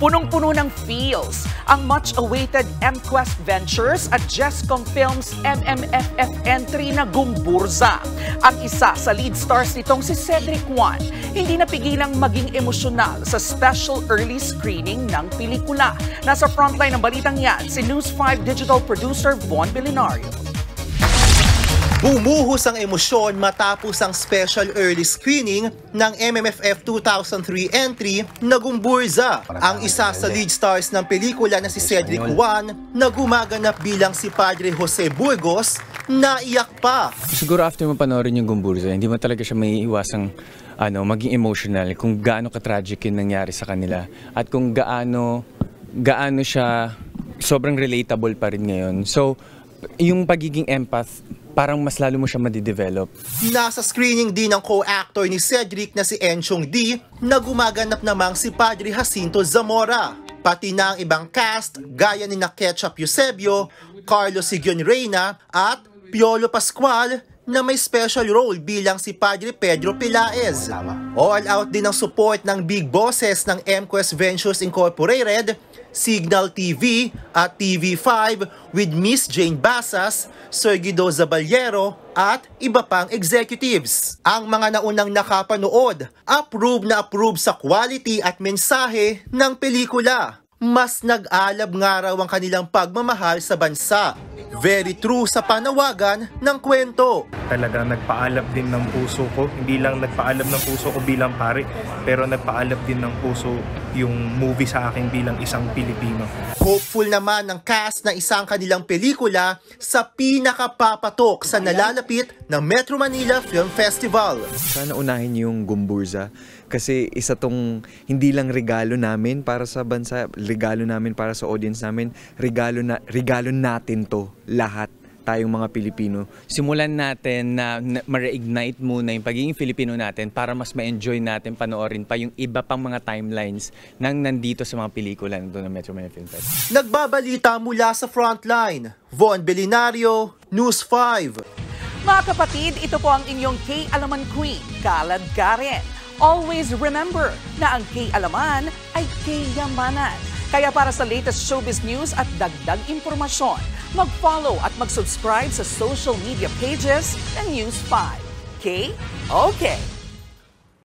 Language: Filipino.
Punong-puno ng feels ang much-awaited MQuest Ventures at Jescom Films MMFF entry na Gumburza. Ang isa sa lead stars nitong si Cedric Juan, hindi napigilang maging emosyonal sa special early screening ng pelikula. Nasa frontline ng balitang yan, si News 5 digital producer Von Belinario. Bumuhos ang emosyon matapos ang special early screening ng MMFF 2003 entry na Gumburza. Ang isa sa lead stars ng pelikula na si Cedric Juan na gumaganap bilang si Padre Jose Burgos, naiyak pa. Siguro after mo panoorin yung Gumburza, hindi mo talaga siya may iwasang maging emotional kung gaano ka-tragic yung nangyari sa kanila at kung gaano siya sobrang relatable pa rin ngayon. So, yung pagiging empath, parang mas lalo mo siya madidevelop. Nasa screening din ng co-actor ni Cedric na si Enchong D na gumaganap namang si Padre Jacinto Zamora. Pati na ang ibang cast gaya ni Ketchup Eusebio, Carlos Sigion Reyna at Piolo Pascual na may special role bilang si Padre Pedro Pelaez. All out din ang support ng big bosses ng MQuest Ventures Incorporated, Signal TV at TV5 with Miss Jane Basas, Sir Guido Zaballero at iba pang executives. Ang mga naunang nakapanood, approve na approve sa quality at mensahe ng pelikula. Mas nag-alab nga raw ang kanilang pagmamahal sa bansa. Very true sa panawagan ng kwento. Talagang nagpaalab din ng puso ko. Hindi lang nagpaalab ng puso ko bilang pare, pero nagpaalab din ng puso yung movie sa akin bilang isang Pilipino. Hopeful naman ng cast na isang kanilang pelikula sa pinakapapatok sa nalalapit ng Metro Manila Film Festival. Sana unahin yung Gumburza kasi isa tong hindi lang regalo namin para sa bansa, regalo namin para sa audience namin, regalo natin to lahat tayong mga Pilipino. Simulan natin na ma-reignite muna yung pagiging Filipino natin para mas ma-enjoy natin panoorin pa yung iba pang mga timelines nang nandito sa mga pelikula nito ng Metro Manila Film Festival. Nagbabalita mula sa frontline, Von Belinario, News 5. Mga kapatid, ito po ang inyong K-Alaman Queen, Kalad Karen. Always remember na ang K-Alaman ay K-Yamanan. Kaya para sa latest showbiz news at dagdag impormasyon, mag-follow at mag-subscribe sa social media pages ng News 5. Okay?